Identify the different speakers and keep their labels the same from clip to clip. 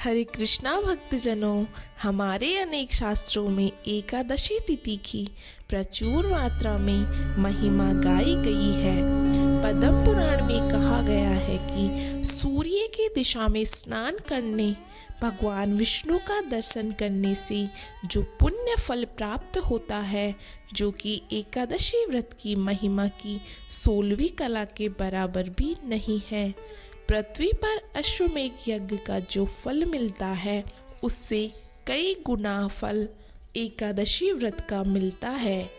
Speaker 1: हरे कृष्णा भक्तजनों, हमारे अनेक शास्त्रों में एकादशी तिथि की प्रचुर मात्रा में महिमा गाई गई है। पद्म पुराण में कहा गया है कि सूर्य की दिशा में स्नान करने, भगवान विष्णु का दर्शन करने से जो पुण्य फल प्राप्त होता है, जो कि एकादशी व्रत की महिमा की 16वीं कला के बराबर भी नहीं है। पृथ्वी पर अश्वमेघ यज्ञ का जो फल मिलता है, उससे कई गुना फल एकादशी व्रत का मिलता है।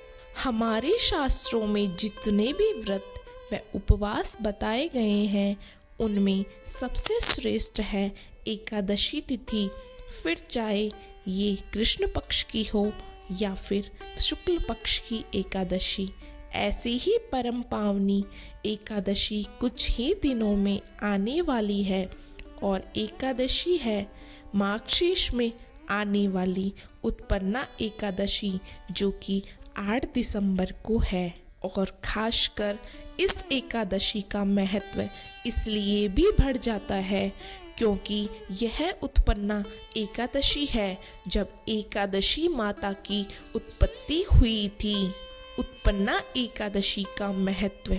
Speaker 1: हमारे शास्त्रों में जितने भी व्रत व उपवास बताए गए हैं, उनमें सबसे श्रेष्ठ है एकादशी तिथि। फिर चाहे ये कृष्ण पक्ष की हो या फिर शुक्ल पक्ष की एकादशी। ऐसी ही परम पावनी एकादशी कुछ ही दिनों में आने वाली है, और एकादशी है मार्गशीर्ष में आने वाली उत्पन्ना एकादशी, जो कि 8 दिसंबर को है। और खासकर इस एकादशी का महत्व इसलिए भी बढ़ जाता है क्योंकि यह उत्पन्ना एकादशी है जब एकादशी माता की उत्पत्ति हुई थी। उत्पन्ना एकादशी का महत्व।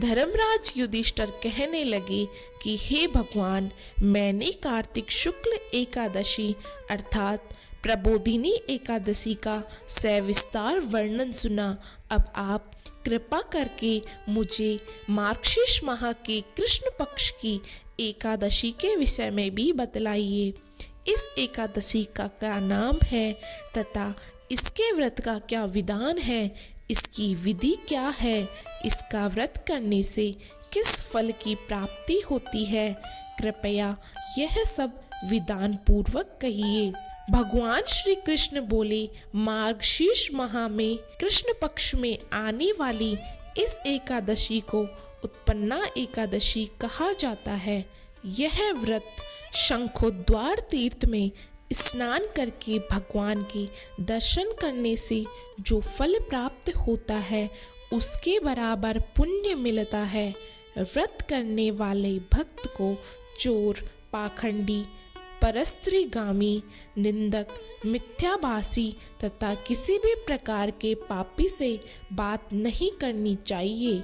Speaker 1: धर्मराज युधिष्ठिर कहने लगे कि हे भगवान, मैंने कार्तिक शुक्ल एकादशी अर्थात प्रबोधिनी एकादशी का सविस्तार वर्णन सुना। अब आप कृपा करके मुझे मार्गशीर्ष माह के कृष्ण पक्ष की एकादशी के विषय में भी बतलाइए। इस एकादशी का क्या नाम है तथा इसके व्रत का क्या विधान है, इसकी विधि क्या है, इसका व्रत करने से किस फल की प्राप्ति होती है, कृपया यह सब विधान पूर्वक कहिए। भगवान श्री कृष्ण बोले, मार्गशीर्ष माह में कृष्ण पक्ष में आने वाली इस एकादशी को उत्पन्ना एकादशी कहा जाता है। यह व्रत शंखोद्वार तीर्थ में स्नान करके भगवान के दर्शन करने से जो फल प्राप्त होता है, उसके बराबर पुण्य मिलता है। व्रत करने वाले भक्त को चोर, पाखंडी, परस्त्रीगामी, निंदक, मिथ्याभासी तथा किसी भी प्रकार के पापी से बात नहीं करनी चाहिए।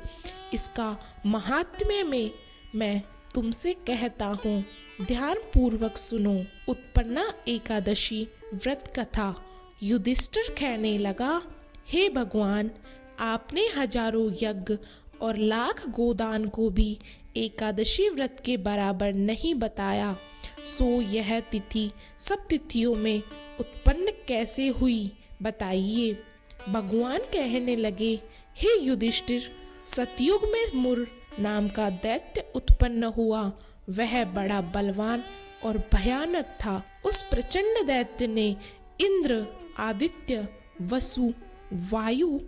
Speaker 1: इसका महात्म्य में मैं तुमसे कहता हूँ, ध्यान पूर्वक सुनो। उत्पन्ना एकादशी व्रत कथा। युधिष्ठिर कहने लगा, हे भगवान, आपने हजारों यज्ञ और लाख गोदान को भी एकादशी व्रत के बराबर नहीं बताया, सो यह तिथि सब तिथियों में उत्पन्न कैसे हुई, बताइए। भगवान कहने लगे, हे युधिष्ठिर, सतयुग में मुर नाम का दैत्य उत्पन्न हुआ। वह बड़ा बलवान और भयानक था। उस प्रचंड दैत्य ने इंद्र, आदित्य, वसु, वायु,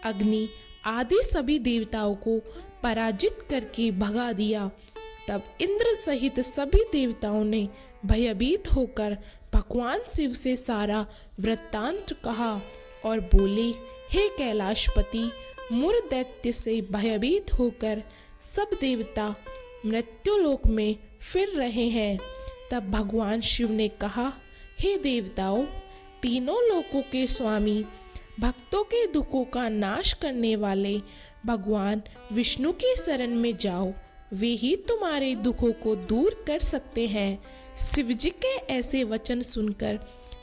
Speaker 1: अग्नि आदि सभी देवताओं को पराजित करके भगा दिया। तब इंद्र सहित सभी देवताओं ने भयभीत होकर भगवान शिव से सारा वृत्तांत कहा और बोले, हे कैलाशपति, मुर दैत्य से भयभीत होकर सब देवता मृत्युलोक में फिर रहे हैं। तब भगवान शिव ने कहा, हे देवताओं, तीनों लोकों के स्वामी, भक्तों के दुखों का नाश करने वाले भगवान विष्णु की शरण में जाओ, वे ही तुम्हारे दुखों को दूर कर सकते हैं। शिवजी के ऐसे वचन सुनकर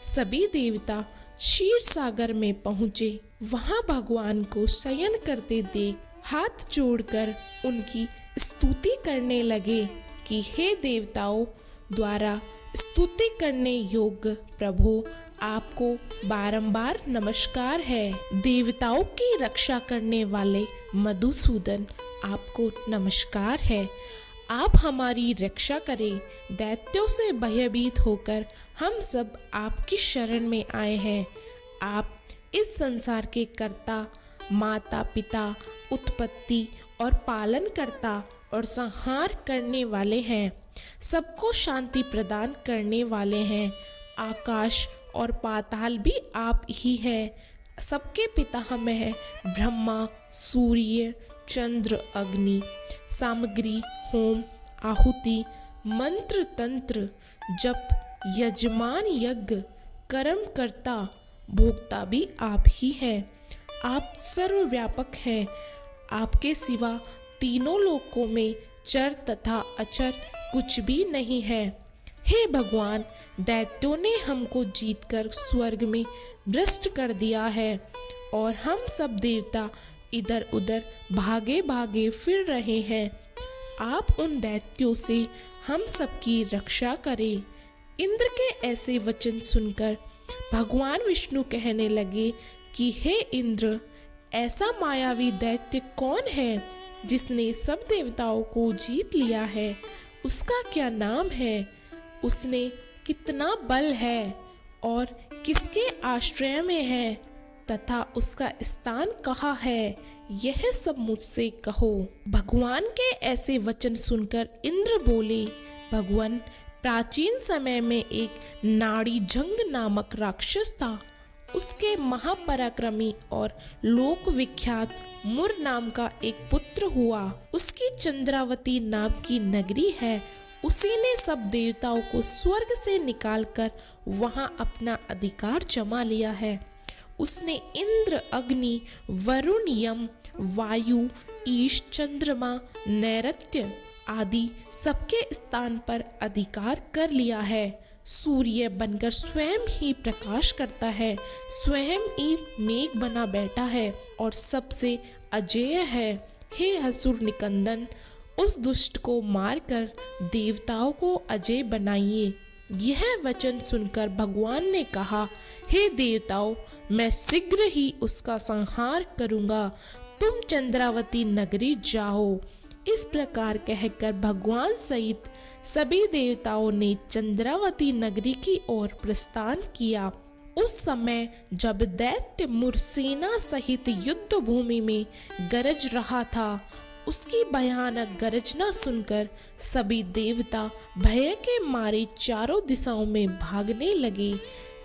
Speaker 1: सभी देवता क्षीर सागर में पहुँचे। वहाँ भगवान को शयन करते देख हाथ जोड़कर उनकी स्तुति करने लगे कि हे देवताओं द्वारा स्तुति करने योग्य प्रभु, आपको बारंबार नमस्कार है। देवताओं की रक्षा करने वाले मधुसूदन, आपको नमस्कार है। आप हमारी रक्षा करें। दैत्यों से भयभीत होकर हम सब आपकी शरण में आए हैं। आप इस संसार के कर्ता, माता पिता, उत्पत्ति और पालन करता और संहार करने वाले हैं। सबको शांति प्रदान करने वाले हैं। आकाश और पाताल भी आप ही हैं। सबके पिता हम हैं ब्रह्मा, सूर्य, चंद्र, अग्नि। सामग्री, होम, आहुति, मंत्र, तंत्र, जप, यजमान यज्ञ कर्म करता भोक्ता भी आप ही हैं। आप सर्वव्यापक हैं। आपके सिवा तीनों लोकों में चर तथा अचर कुछ भी नहीं है। हे भगवान, दैत्यों ने हमको जीतकर स्वर्ग में भ्रष्ट कर दिया है और हम सब देवता इधर उधर भागे भागे फिर रहे हैं। आप उन दैत्यों से हम सबकी रक्षा करें। इंद्र के ऐसे वचन सुनकर भगवान विष्णु कहने लगे कि हे इंद्र, ऐसा मायावी दैत्य कौन है जिसने सब देवताओं को जीत लिया है? उसका क्या नाम है? उसने कितना बल है और किसके आश्रय में है तथा उसका स्थान कहाँ है? यह सब मुझसे कहो। भगवान के ऐसे वचन सुनकर इंद्र बोले, भगवान, प्राचीन समय में एक नाड़ी जंग नामक राक्षस था। उसके महापराक्रमी और लोक विख्यात मुर नाम का एक पुत्र हुआ। उसकी चंद्रावती नाम की नगरी है। उसी ने सब देवताओं को स्वर्ग से निकालकर वहां अपना अधिकार जमा लिया है। उसने इंद्र, अग्नि, वरुण, यम, वायु, ईश, चंद्रमा, नैऋत्य आदि सबके स्थान पर अधिकार कर लिया है। सूर्य बनकर स्वयं ही प्रकाश करता है, स्वयं ही मेघ बना बैठा है और सबसे अजेय है। हे असुर निकंदन, उस दुष्ट को मारकर देवताओं को अजय बनाइए। यह वचन सुनकर भगवान ने कहा, हे देवताओं, मैं शीघ्र ही उसका संहार करूंगा। तुम चंद्रावती नगरी जाओ। इस प्रकार कहकर भगवान सहित सभी देवताओं ने चंद्रावती नगरी की ओर प्रस्थान किया। उस समय जब दैत्य मुर सेना सहित युद्ध भूमि में गरज रहा था, उसकी भयानक गर्जना सुनकर सभी देवता भय के मारे चारों दिशाओं में भागने लगे।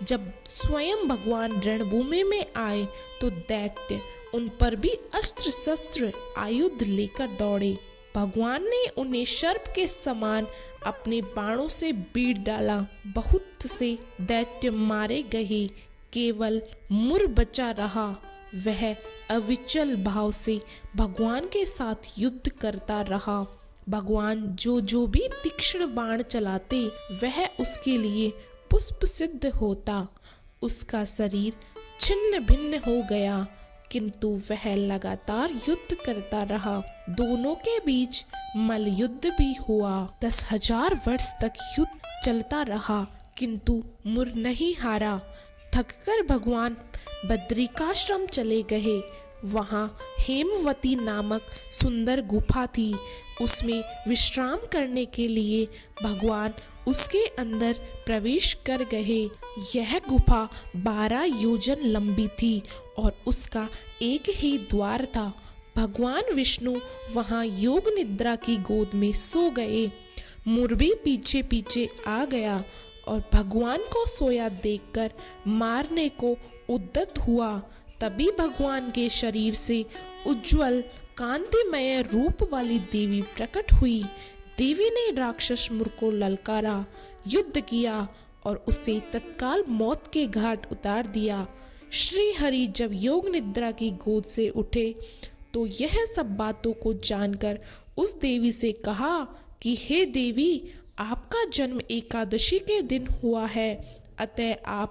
Speaker 1: जब स्वयं भगवान रणभूमि में आए तो दैत्य उन पर भी अस्त्र शस्त्र आयुध लेकर दौड़े। भगवान ने उन्हें सर्प के समान अपने बाणों से बीट डाला। बहुत से दैत्य मारे गए, केवल मुर बचा रहा। वह अविचल भाव से भगवान के साथ युद्ध करता रहा। भगवान जो भी तीक्ष्ण बाण चलाते वह उसके लिए पुष्प सिद्ध होता। उसका शरीर छिन्न भिन्न हो गया, किंतु वह लगातार युद्ध करता रहा। दोनों के बीच मल युद्ध भी हुआ। 10,000 वर्ष तक युद्ध चलता रहा, किंतु मुर नहीं हारा। थककर भगवान बद्रिकाश्रम चले गए। वहाँ हेमवती नामक सुंदर गुफा थी। उसमें विश्राम करने के लिए भगवान उसके अंदर प्रवेश कर गए। यह गुफा 12 योजन लंबी थी और उसका एक ही द्वार था। भगवान विष्णु वहाँ योग निद्रा की गोद में सो गए। मुर भी पीछे पीछे आ गया और भगवान को सोया देखकर मारने को उद्यत हुआ। तभी भगवान के शरीर से उज्जवल कांतिमय रूप वाली देवी प्रकट हुई। देवी ने राक्षस मुर को ललकारा, युद्ध किया और उसे तत्काल मौत के घाट उतार दिया। श्री हरि जब योग निद्रा की गोद से उठे तो यह सब बातों को जानकर उस देवी से कहा कि हे देवी, आपका जन्म एकादशी के दिन हुआ है, अतः आप